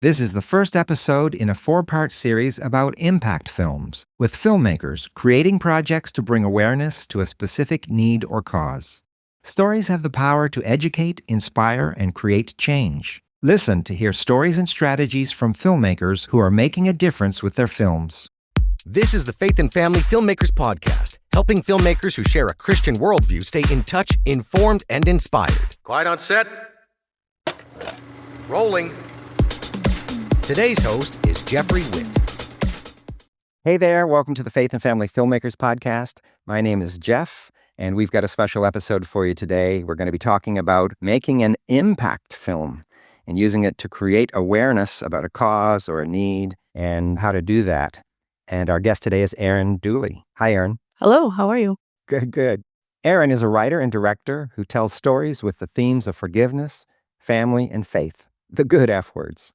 This is the first episode in a 4-part series about impact films, with filmmakers creating projects to bring awareness to a specific need or cause. Stories have the power to educate, inspire, and create change. Listen to hear stories and strategies from filmmakers who are making a difference with their films. This is the Faith and Family Filmmakers podcast, helping filmmakers who share a Christian worldview stay in touch, informed, and inspired. Quiet on set. Rolling. Today's host is Geoffrey Whitt. Hey there, welcome to the Faith and Family Filmmakers podcast. My name is Jeff, and we've got a special episode for you today. We're going to be talking about making an impact film and using it to create awareness about a cause or a need and how to do that. And our guest today is Erin Dooley. Hi, Erin. Hello, how are you? Good. Erin is a writer and director who tells stories with the themes of forgiveness, family, and faith, the good F words.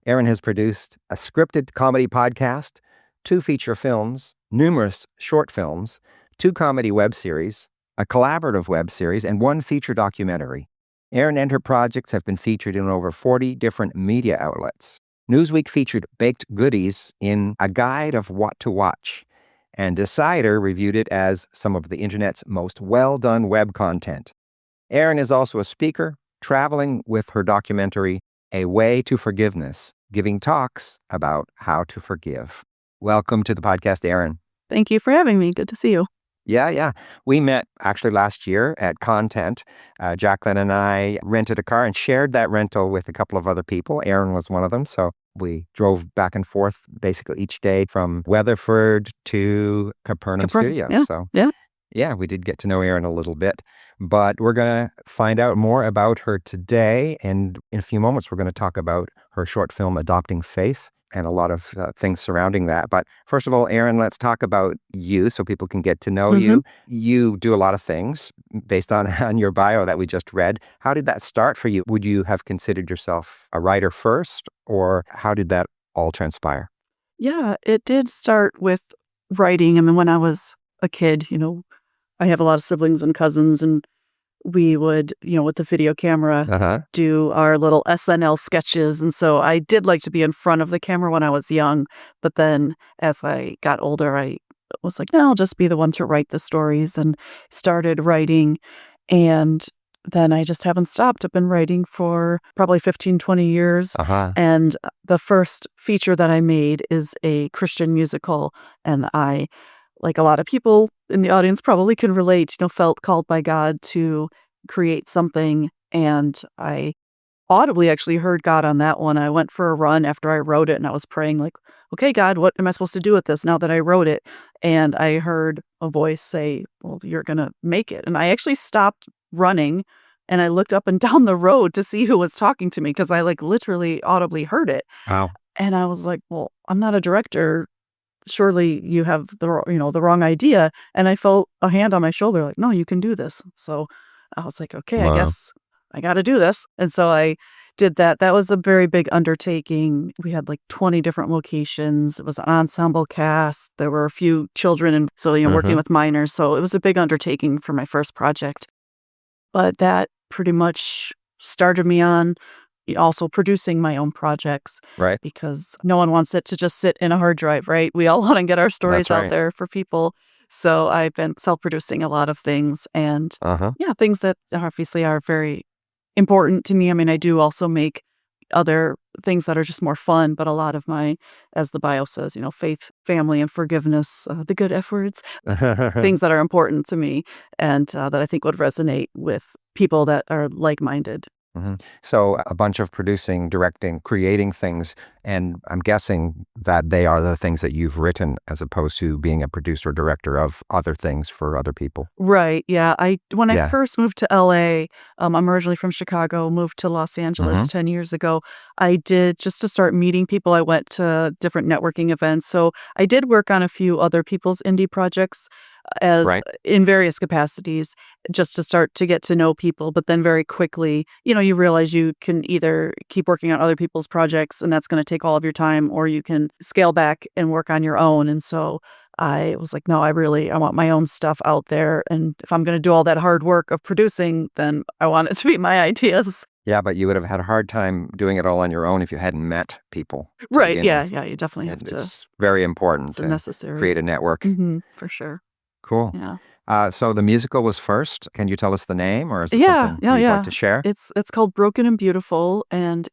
Erin has produced a scripted comedy podcast, 2 feature films, numerous short films, 2 comedy web series, a collaborative web series, and 1 feature documentary. Erin and her projects have been featured in over 40 different media outlets. Newsweek featured Baked Goodies in A Guide of What to Watch, and Decider reviewed it as some of the internet's most well-done web content. Erin is also a speaker, traveling with her documentary, A Way to Forgiveness, giving talks about how to forgive. Welcome to the podcast, Erin. Thank you for having me. Good to see you. Yeah. We met actually last year at Content. Jacqueline and I rented a car and shared that rental with a couple of other people. Erin was one of them. So we drove back and forth basically each day from Weatherford to Capernaum Studios. Yeah. So yeah, we did get to know Erin a little bit. But we're going to find out more about her today. And in a few moments, we're going to talk about her short film, Adopting Faith, and a lot of things surrounding that. But first of all, Erin, let's talk about you so people can get to know you. You do a lot of things based on your bio that we just read. How did that start for you? Would you have considered yourself a writer first, or how did that all transpire? Yeah, it did start with writing. I mean, when I was a kid, I have a lot of siblings and cousins, and we would, with the video camera, do our little SNL sketches. And so I did like to be in front of the camera when I was young. But then as I got older, I was like, no, I'll just be the one to write the stories, and started writing. And then I just haven't stopped. I've been writing for probably 15, 20 years. And the first feature that I made is a Christian musical. And I, like a lot of people in the audience probably can relate, felt called by God to create something. And I audibly actually heard God on that one. I went for a run after I wrote it, and I was praying like, okay, God, what am I supposed to do with this now that I wrote it? And I heard a voice say, well, you're going to make it. And I actually stopped running, and I looked up and down the road to see who was talking to me, because I literally audibly heard it. Wow. And I was like, well, I'm not a director. Surely you have the wrong idea. And I felt a hand on my shoulder like, no, you can do this. So I was like, okay, Wow. I guess I got to do this. And so I did that. That was a very big undertaking. We had 20 different locations. It was an ensemble cast. There were a few children, and so, working with minors. So it was a big undertaking for my first project. But that pretty much started me on also producing my own projects, Right. because no one wants it to just sit in a hard drive, right? We all want to get our stories out there for people. So I've been self-producing a lot of things, and things that obviously are very important to me. I mean, I do also make other things that are just more fun, but a lot of my, as the bio says, faith, family, and forgiveness, the good F words, things that are important to me, and that I think would resonate with people that are like-minded. So a bunch of producing, directing, creating things, and I'm guessing that they are the things that you've written as opposed to being a producer or director of other things for other people. Right. Yeah. When I first moved to LA, I'm originally from Chicago, moved to Los Angeles 10 years ago. I did, just to start meeting people, I went to different networking events. So I did work on a few other people's indie projects in various capacities, just to start to get to know people. But then very quickly, you realize you can either keep working on other people's projects, and that's going to take all of your time, or you can scale back and work on your own. And so I was like, no, I want my own stuff out there. And if I'm going to do all that hard work of producing, then I want it to be my ideas. Yeah, but you would have had a hard time doing it all on your own if you hadn't met people. Right. Yeah. Yeah. You definitely have And to. it's very important It's to necessary. create a network. For sure. Cool. Yeah. So the musical was first. Can you tell us the name, or is it Yeah. something Yeah. you'd Yeah. like to share? It's called Broken and Beautiful, and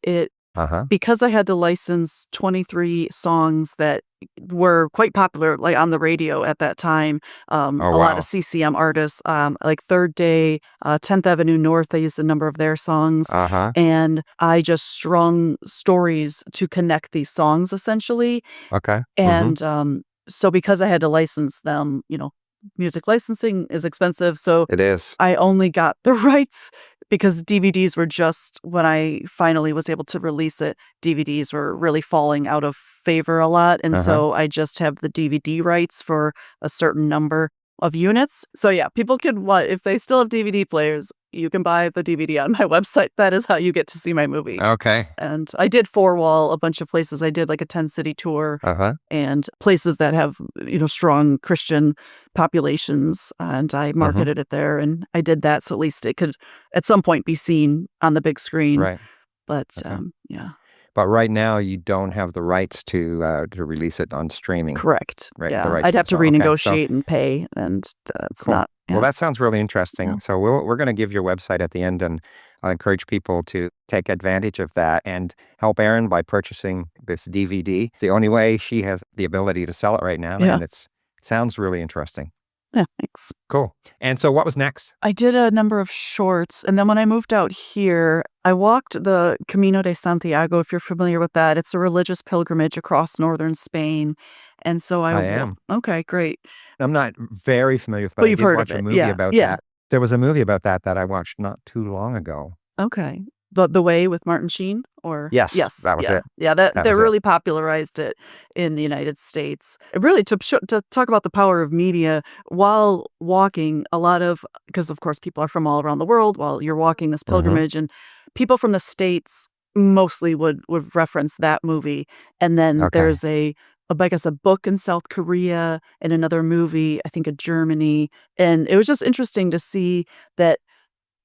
because I had to license 23 songs that were quite popular, like on the radio at that time. Oh, A lot wow. of CCM artists, like Third Day, 10th Avenue North. I used a number of their songs, and I just strung stories to connect these songs, essentially. Okay. And so because I had to license them, music licensing is expensive. So It is. I only got the rights because DVDs were just, when I finally was able to release it, DVDs were really falling out of favor a lot. And so I just have the DVD rights for a certain number of units. So yeah, people can, if they still have DVD players, you can buy the DVD on my website. That is how you get to see my movie. Okay. And I did 4-wall a bunch of places. I did like a 10-city tour and places that have, strong Christian populations. And I marketed it there. And I did that so at least it could at some point be seen on the big screen. Right. But Okay. yeah. But right now, you don't have the rights to release it on streaming. Correct. Right. Yeah. The rights I'd to have the to song. Okay, renegotiate and pay. And that's cool. not. Well, that sounds really interesting. Yeah. So we're going to give your website at the end, and I'll encourage people to take advantage of that and help Erin by purchasing this DVD. It's the only way she has the ability to sell it right now, and it sounds really interesting. Yeah, thanks. Cool. And so what was next? I did a number of shorts, and then when I moved out here, I walked the Camino de Santiago, if you're familiar with that. It's a religious pilgrimage across northern Spain. And so I am. Okay, great. I'm not very familiar with it, but Well, I you've did heard watch of a it. movie Yeah, about yeah. that. There was a movie about that I watched not too long ago. Okay. The Way with Martin Sheen? Or Yes, that was yeah. it. Yeah, That they was it. really popularized it in the United States. It really to talk about the power of media while walking, because of course people are from all around the world while you're walking this pilgrimage, and people from the States mostly would reference that movie. And then there's I guess a book in South Korea and another movie, I think in Germany. And it was just interesting to see that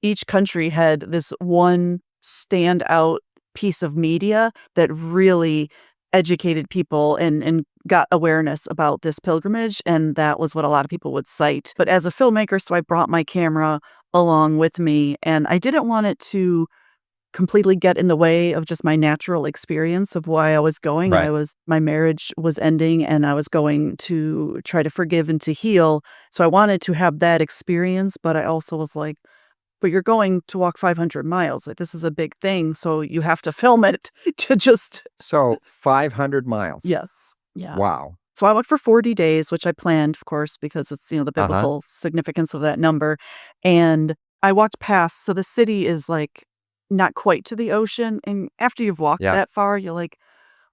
each country had this one standout piece of media that really educated people and got awareness about this pilgrimage. And that was what a lot of people would cite. But as a filmmaker, so I brought my camera along with me, and I didn't want it to completely get in the way of just my natural experience of why I was going. Right. My marriage was ending, and I was going to try to forgive and to heal. So I wanted to have that experience, but I also was like, but you're going to walk 500 miles. Like, this is a big thing. So you have to film it to just. So 500 miles. Yes. Yeah. Wow. So I walked for 40 days, which I planned, of course, because it's, the biblical significance of that number. And I walked past. So the city is like not quite to the ocean. And after you've walked that far, you're like,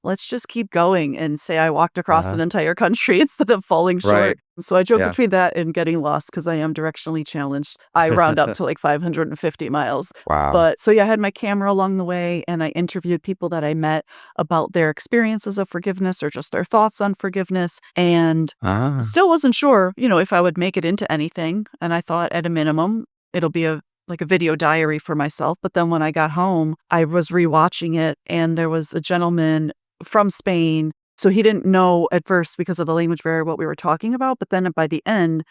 let's just keep going and say I walked across an entire country instead of falling short. Right. So I joke between that and getting lost because I am directionally challenged. I round up to like 550 miles. Wow. But so yeah, I had my camera along the way, and I interviewed people that I met about their experiences of forgiveness or just their thoughts on forgiveness. And still wasn't sure, if I would make it into anything. And I thought at a minimum, it'll be like a video diary for myself. But then when I got home, I was rewatching it, and there was a gentleman from Spain. So he didn't know at first because of the language barrier what we were talking about. But then by the end,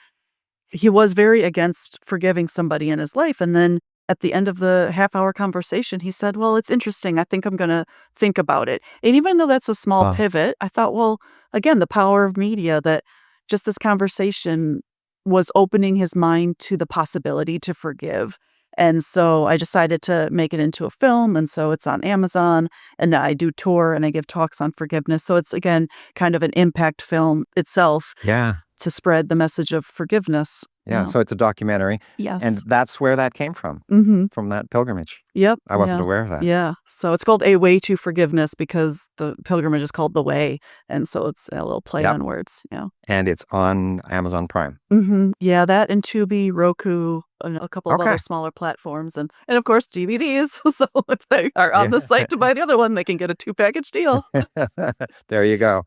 he was very against forgiving somebody in his life. And then at the end of the half-hour conversation, he said, well, it's interesting. I think I'm going to think about it. And even though that's a small pivot, I thought, well, again, the power of media, that just this conversation was opening his mind to the possibility to forgive. And so I decided to make it into a film. And so it's on Amazon, and I do tour and I give talks on forgiveness. So it's, again, kind of an impact film itself. Yeah. To spread the message of forgiveness. Yeah. So it's a documentary. Yes. And that's where that came from, from that pilgrimage. Yep. I wasn't aware of that. Yeah. So it's called A Way to Forgiveness because the pilgrimage is called The Way. And so it's a little play on words. Yeah. And it's on Amazon Prime. Yeah, that and Tubi, Roku, and a couple of other smaller platforms. And of course, DVDs. So if they are on the site to buy the other one, they can get a 2-package deal. There you go.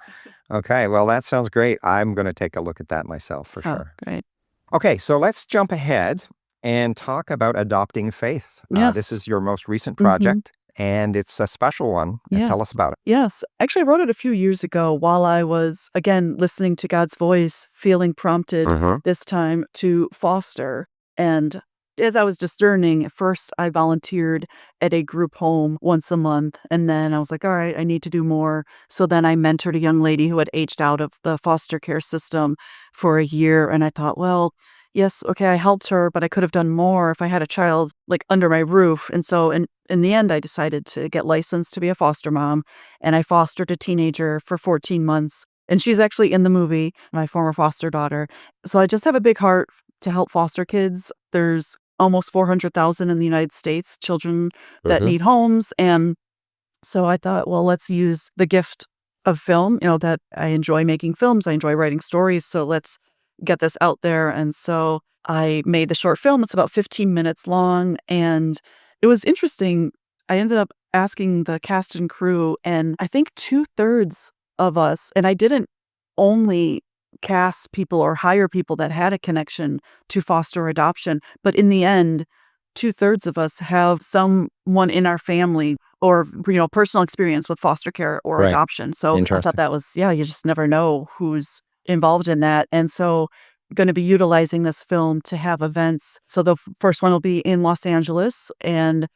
Okay. Well, that sounds great. I'm going to take a look at that myself for sure. Great. Okay. So let's jump ahead and talk about adopting faith. Yes. This is your most recent project, and it's a special one. Yes. Tell us about it. Yes. Actually, I wrote it a few years ago while I was, again, listening to God's voice, feeling prompted this time to foster. And as I was discerning, at first I volunteered at a group home once a month. And then I was like, all right, I need to do more. So then I mentored a young lady who had aged out of the foster care system for a year. And I thought, well, yes, okay, I helped her, but I could have done more if I had a child like under my roof. And so in the end, I decided to get licensed to be a foster mom. And I fostered a teenager for 14 months. And she's actually in the movie, my former foster daughter. So I just have a big heart to help foster kids. There's almost 400,000 in the United States, children that need homes. And so I thought, well, let's use the gift of film, that I enjoy making films. I enjoy writing stories. So let's get this out there. And so I made the short film. It's about 15 minutes long. And it was interesting. I ended up asking the cast and crew, and I think 2/3 of us, and I didn't only cast people or hire people that had a connection to foster adoption, but in the end, 2/3 of us have someone in our family or, personal experience with foster care or adoption. So I thought that was, you just never know who's involved in that. And so I'm going to be utilizing this film to have events. So the first one will be in Los Angeles and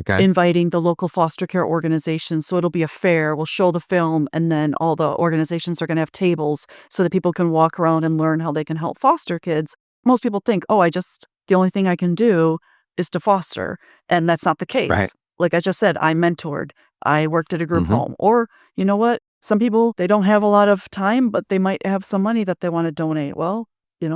inviting the local foster care organizations. So it'll be a fair. We'll show the film, and then all the organizations are going to have tables so that people can walk around and learn how they can help foster kids. Most people think, the only thing I can do is to foster. And that's not the case. Right. Like I just said, I mentored. I worked at a group home. Or, you know what? Some people, they don't have a lot of time, but they might have some money that they want to donate. Well,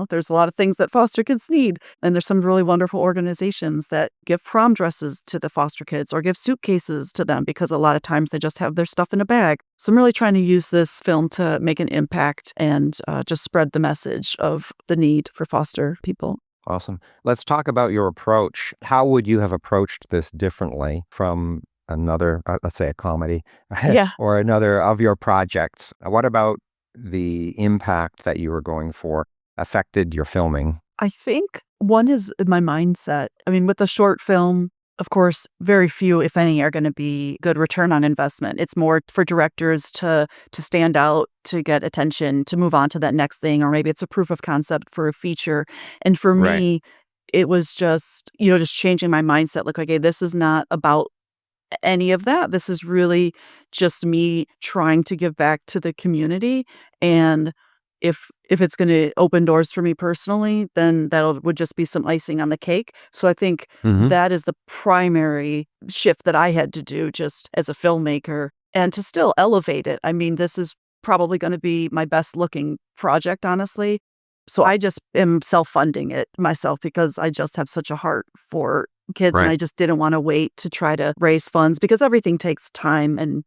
there's a lot of things that foster kids need. And there's some really wonderful organizations that give prom dresses to the foster kids or give suitcases to them because a lot of times they just have their stuff in a bag. So I'm really trying to use this film to make an impact and just spread the message of the need for foster people. Awesome. Let's talk about your approach. How would you have approached this differently from another, let's say a comedy or another of your projects? What about the impact that you were going for affected your filming? I think one is my mindset. I mean, with the short film, of course, very few, if any, are going to be good return on investment. It's more for directors to stand out, to get attention, to move on to that next thing, or maybe it's a proof of concept for a feature. And for me, it was just, just changing my mindset. Like, okay, this is not about any of that. This is really just me trying to give back to the community. And if it's going to open doors for me personally, then would just be some icing on the cake. So I think that is the primary shift that I had to do just as a filmmaker, and to still elevate it. I mean, this is probably going to be my best looking project, honestly. So I just am self-funding it myself because I just have such a heart for kids, and I just didn't want to wait to try to raise funds because everything takes time and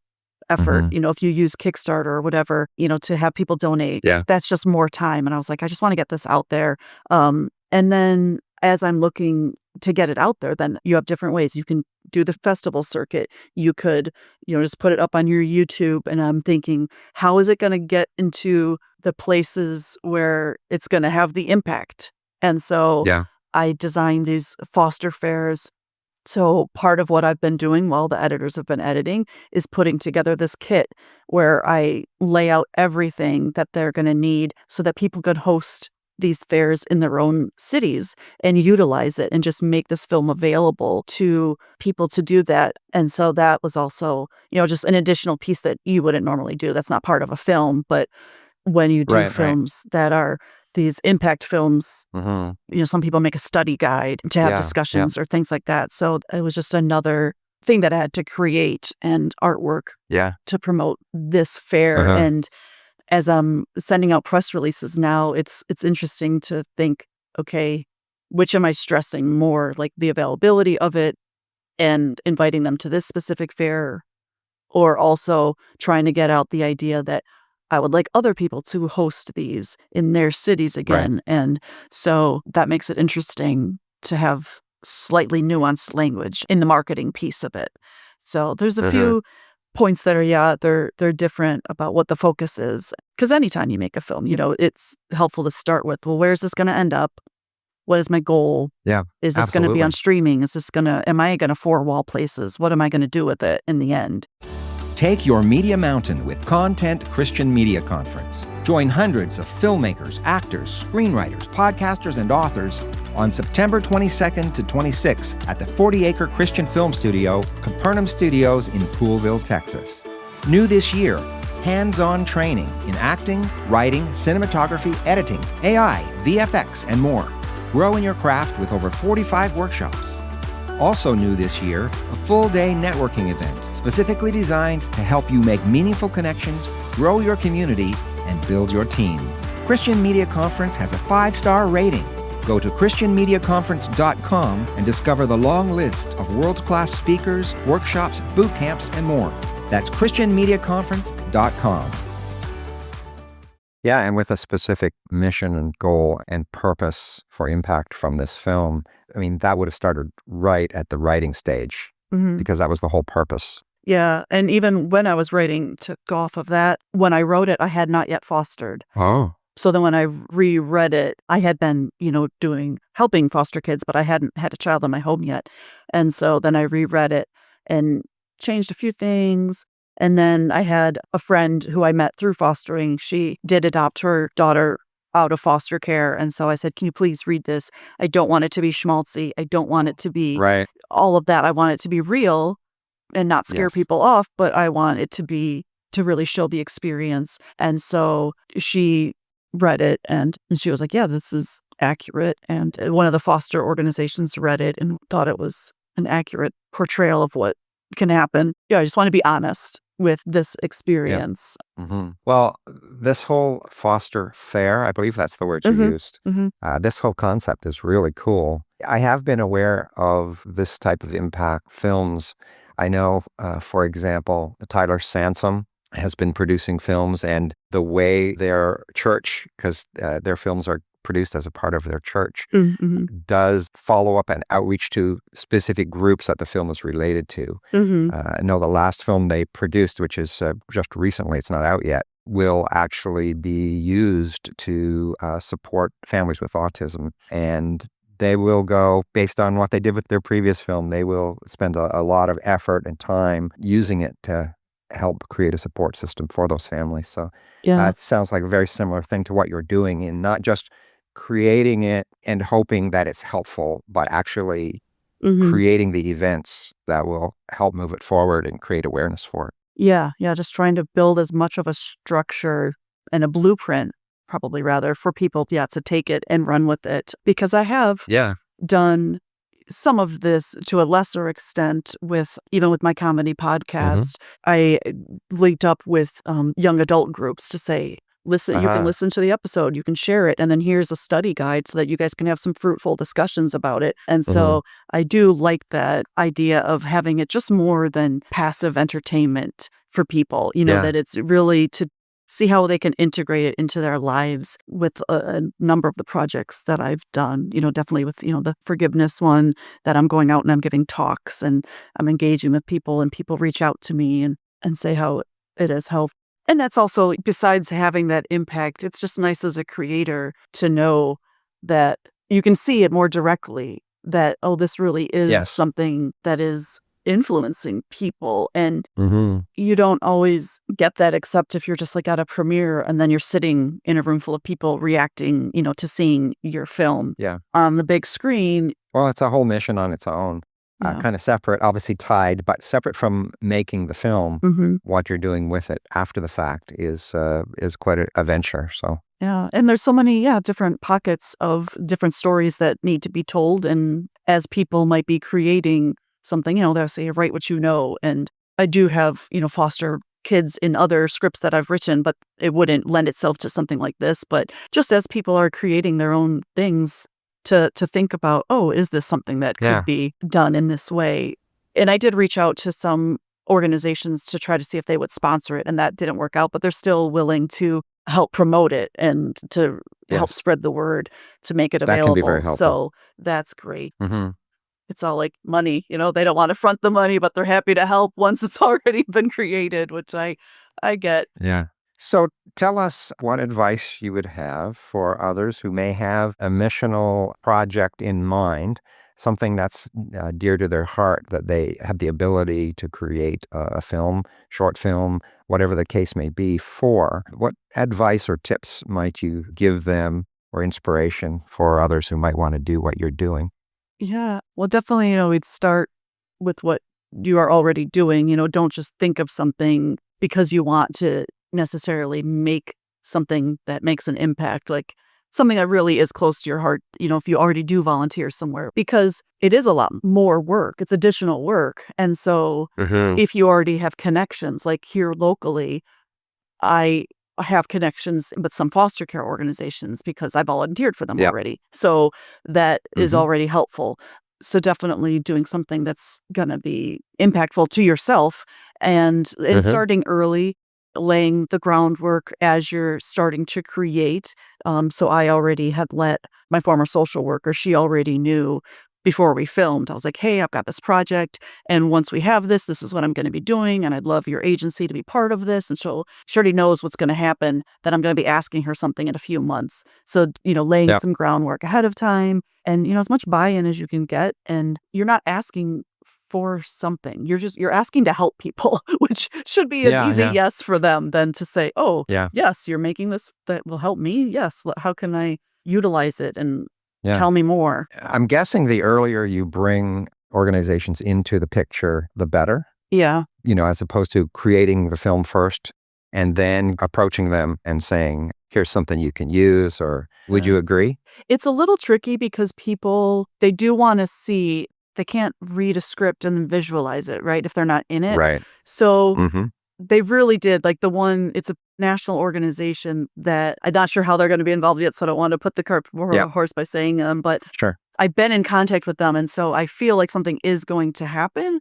effort. If you use Kickstarter or whatever, to have people donate, that's just more time. And I was like, I just want to get this out there. And then as I'm looking to get it out there, then you have different ways. You can do the festival circuit. You could, just put it up on your YouTube. And I'm thinking, how is it going to get into the places where it's going to have the impact? And so I designed these foster fairs. So part of what I've been doing while the editors have been editing is putting together this kit where I lay out everything that they're going to need so that people could host these fairs in their own cities and utilize it and just make this film available to people to do that. And so that was also, just an additional piece that you wouldn't normally do. That's not part of a film, but when you do films that are these impact films, some people make a study guide to have discussions or things like that. So it was just another thing that I had to create and artwork to promote this fair. And as I'm sending out press releases now, it's interesting to think, okay, which am I stressing more, like the availability of it and inviting them to this specific fair, or also trying to get out the idea that I would like other people to host these in their cities again. And so that makes it interesting to have slightly nuanced language in the marketing piece of it. So there's a few points that are, they're different about what the focus is. Because anytime you make a film, it's helpful to start with, well, where's this going to end up? What is my goal? Yeah. Is this going to be absolutely. on streaming? Am I going to 4-wall places? What am I going to do with it in the end? Take your media mountain with Content Christian Media Conference. Join hundreds of filmmakers, actors, screenwriters, podcasters, and authors on September 22nd to 26th at the 40-acre Christian Film Studio, Capernaum Studios in Poolville, Texas. New this year, hands-on training in acting, writing, cinematography, editing, AI, VFX, and more. Grow in your craft with over 45 workshops. Also new this year, a full-day networking event specifically designed to help you make meaningful connections, grow your community, and build your team. Christian Media Conference has a 5-star rating. Go to christianmediaconference.com and discover the long list of world-class speakers, workshops, boot camps, and more. That's christianmediaconference.com. Yeah, and with a specific mission and goal and purpose for impact from this film, I mean, that would have started right at the writing stage because that was the whole purpose. Yeah, and even when I was writing to go off of that, when I wrote it, I had not yet fostered. Oh. So then when I reread it, I had been, helping foster kids, but I hadn't had a child in my home yet. And so then I reread it and changed a few things. And then I had a friend who I met through fostering. She did adopt her daughter out of foster care. And so I said, can you please read this? I don't want it to be schmaltzy. I don't want it to be all of that. I want it to be real and not scare people off, but I want it to really show the experience. And so she read it and she was like, yeah, this is accurate. And one of the foster organizations read it and thought it was an accurate portrayal of what can happen. Yeah, I just want to be honest with this experience. Yeah. Well, this whole foster fair, I believe that's the word you used. This whole concept is really cool. I have been aware of this type of impact films. I know, for example, Tyler Sansom has been producing films, and the way their church, because their films are produced as a part of their church, does follow up and outreach to specific groups that the film is related to. I know the last film they produced, which is just recently, it's not out yet, will actually be used to support families with autism. And they will go, based on what they did with their previous film, they will spend a lot of effort and time using it to help create a support system for those families. So it sounds like a very similar thing to what you're doing in not just creating it and hoping that it's helpful, but actually creating the events that will help move it forward and create awareness for it. Yeah, just trying to build as much of a structure and a blueprint, probably rather, for people, to take it and run with it. Because I have done some of this to a lesser extent even with my comedy podcast. I linked up with young adult groups to say, listen, you can listen to the episode, you can share it, and then here's a study guide so that you guys can have some fruitful discussions about it. And so I do like that idea of having it just more than passive entertainment for people, that it's really to see how they can integrate it into their lives with a number of the projects that I've done, definitely with, the forgiveness one that I'm going out and I'm giving talks and I'm engaging with people and people reach out to me and say how it has helped. And that's also, besides having that impact, it's just nice as a creator to know that you can see it more directly that, oh, this really is something that is influencing people. And you don't always get that except if you're just like at a premiere and then you're sitting in a room full of people reacting, to seeing your film on the big screen. Well, it's a whole mission on its own. Kind of separate, obviously tied, but separate from making the film. What you're doing with it after the fact is quite a venture. So and there's so many different pockets of different stories that need to be told, and as people might be creating something, they'll say write what you know, and I do have foster kids in other scripts that I've written, but it wouldn't lend itself to something like this. But just as people are creating their own things, to think about, oh, is this something that could be done in this way? And I did reach out to some organizations to try to see if they would sponsor it, and that didn't work out, but they're still willing to help promote it and to help spread the word to make it available. That can be very helpful. So that's great. It's all like money, they don't want to front the money, but they're happy to help once it's already been created, which I get. Yeah. So tell us what advice you would have for others who may have a missional project in mind, something that's dear to their heart, that they have the ability to create a film, short film, whatever the case may be for. What advice or tips might you give them or inspiration for others who might want to do what you're doing? Yeah. Well, definitely, we'd start with what you are already doing. Don't just think of something because you want to necessarily make something that makes an impact, like something that really is close to your heart, if you already do volunteer somewhere, because it is a lot more work. It's additional work. And so if you already have connections, like here locally, I have connections with some foster care organizations because I volunteered for them already. So that is already helpful. So definitely doing something that's going to be impactful to yourself and starting early, laying the groundwork as you're starting to create. So I already had let my former social worker, she already knew before we filmed. I was like, hey, I've got this project. And once we have this is what I'm going to be doing. And I'd love your agency to be part of this. And she already knows what's going to happen, that I'm going to be asking her something in a few months. So, laying some groundwork ahead of time and, as much buy-in as you can get. And you're not asking for something. You're asking to help people, which should be an easy yes for them than to say, oh, yes, you're making this that will help me. Yes. How can I utilize it? And tell me more. I'm guessing the earlier you bring organizations into the picture, the better. Yeah. As opposed to creating the film first and then approaching them and saying, here's something you can use, or would you agree? It's a little tricky because people, they do want to see, they can't read a script and then visualize it, right? If they're not in it. Right. So they really did, like the one, it's a national organization that I'm not sure how they're going to be involved yet, so I don't want to put the cart before the horse by saying but sure. I've been in contact with them, and so I feel like something is going to happen,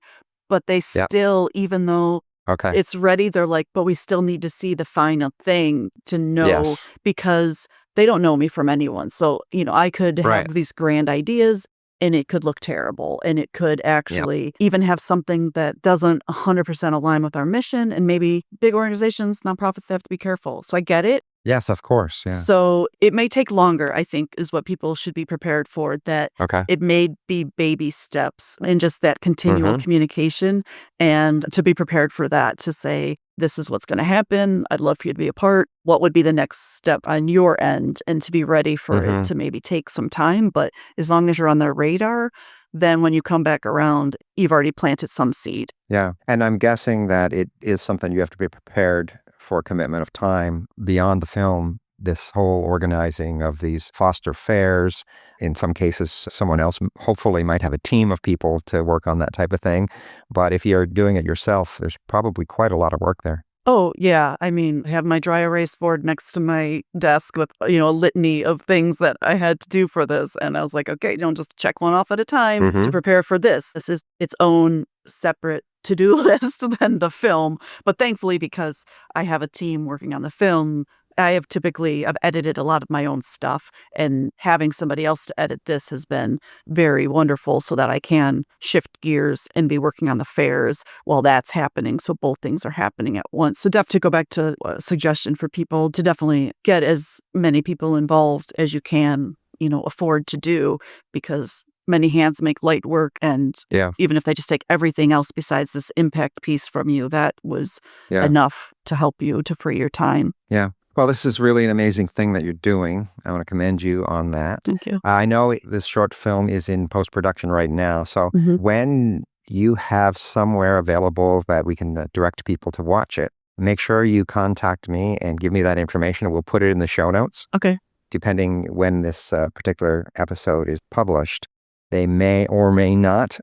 but they still, even though it's ready, they're like, but we still need to see the final thing to know, because they don't know me from anyone. So, I could have these grand ideas, and it could look terrible, and it could actually even have something that doesn't 100% align with our mission. And maybe big organizations, nonprofits, they have to be careful. So I get it. Yes, of course. Yeah. So it may take longer, I think, is what people should be prepared for, that it may be baby steps and just that continual communication, and to be prepared for that, to say, this is what's going to happen. I'd love for you to be a part. What would be the next step on your end? And to be ready for it to maybe take some time. But as long as you're on their radar, then when you come back around, you've already planted some seed. Yeah. And I'm guessing that it is something you have to be prepared for, commitment of time beyond the film. This whole organizing of these foster fairs, in some cases, someone else hopefully might have a team of people to work on that type of thing. But if you're doing it yourself, there's probably quite a lot of work there. Oh, yeah. I mean, I have my dry erase board next to my desk with, a litany of things that I had to do for this. And I was like, okay, don't just check one off at a time to prepare for this. This is its own separate to-do list than the film. But thankfully, because I have a team working on the film, I've edited a lot of my own stuff, and having somebody else to edit this has been very wonderful, so that I can shift gears and be working on the fairs while that's happening. So both things are happening at once. So to go back to a suggestion for people, to definitely get as many people involved as you can, afford to do, because many hands make light work. And even if they just take everything else besides this impact piece from you, that was enough to help you to free your time. Yeah. Well, this is really an amazing thing that you're doing. I want to commend you on that. Thank you. I know this short film is in post-production right now. So when you have somewhere available that we can direct people to watch it, make sure you contact me and give me that information, and we'll put it in the show notes. Okay. Depending when this particular episode is published, they may or may not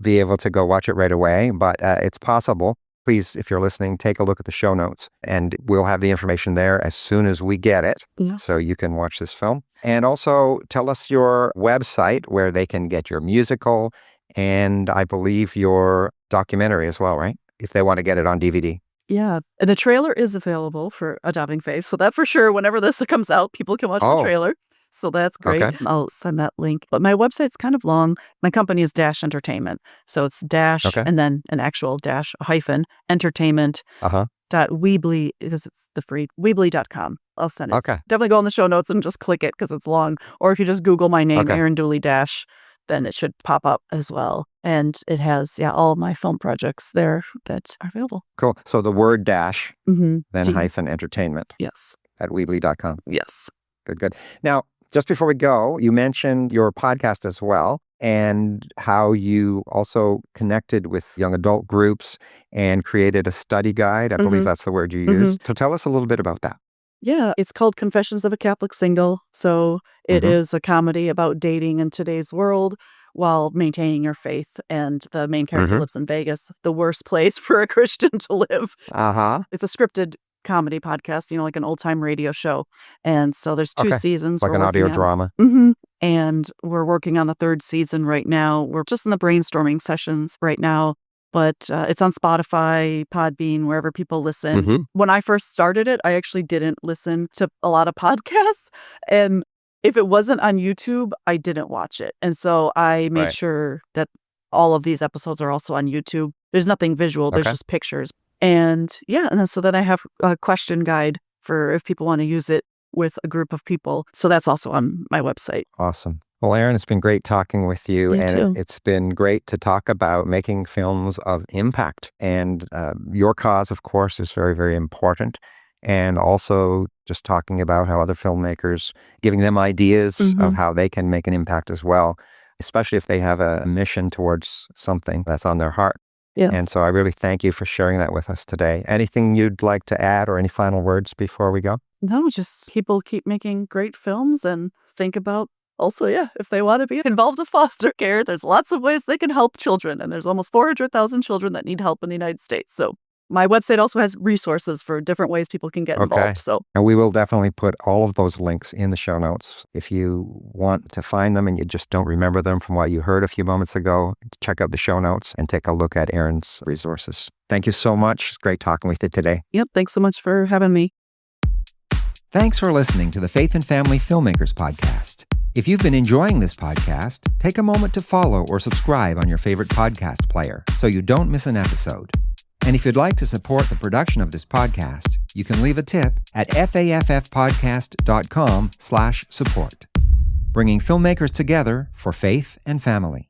be able to go watch it right away, but it's possible. Please, if you're listening, take a look at the show notes, and we'll have the information there as soon as we get it. Yes. So you can watch this film. And also tell us your website where they can get your musical and I believe your documentary as well, right? If they want to get it on DVD. Yeah. And the trailer is available for Adopting Faith. So that for sure, whenever this comes out, people can watch the trailer. So that's great. Okay. I'll send that link. But my website's kind of long. My company is Dash Entertainment. So it's dash and then an actual dash, a hyphen, entertainment.com. Weebly, because it's the free, Weebly.com. I'll send it. Okay. Definitely go in the show notes and just click it because it's long. Or if you just Google my name, Okay. Erin Dooley Dash, then it should pop up as well. And it has, all of my film projects there that are available. Cool. So the word dash, then T. hyphen entertainment Yes. at Weebly.com. Yes. Good. Now, just before we go, you mentioned your podcast as well and how you also connected with young adult groups and created a study guide. I believe that's the word you used. So tell us a little bit about that. Yeah, it's called Confessions of a Catholic Single. So it is a comedy about dating in today's world while maintaining your faith. And the main character lives in Vegas, the worst place for a Christian to live. It's a scripted comedy podcast, like an old-time radio show. And so there's 2 seasons. Like an audio drama. And we're working on the 3rd season right now. We're just in the brainstorming sessions right now. But it's on Spotify, Podbean, wherever people listen. When I first started it, I actually didn't listen to a lot of podcasts. And if it wasn't on YouTube, I didn't watch it. And so I made sure that all of these episodes are also on YouTube. There's nothing visual. There's just pictures. And so then I have a question guide for if people want to use it with a group of people. So that's also on my website. Awesome. Well, Erin, it's been great talking with you. And it's been great to talk about making films of impact. And your cause, of course, is very, very important. And also just talking about how other filmmakers, giving them ideas of how they can make an impact as well, especially if they have a mission towards something that's on their heart. Yes. And so I really thank you for sharing that with us today. Anything you'd like to add or any final words before we go? No, just people keep making great films and think about also, if they want to be involved with foster care, there's lots of ways they can help children. And there's almost 400,000 children that need help in the United States. So my website also has resources for different ways people can get involved. So, and we will definitely put all of those links in the show notes. If you want to find them and you just don't remember them from what you heard a few moments ago, check out the show notes and take a look at Erin's resources. Thank you so much. It's great talking with you today. Yep. Thanks so much for having me. Thanks for listening to the Faith and Family Filmmakers podcast. If you've been enjoying this podcast, take a moment to follow or subscribe on your favorite podcast player so you don't miss an episode. And if you'd like to support the production of this podcast, you can leave a tip at faffpodcast.com/support. Bringing filmmakers together for faith and family.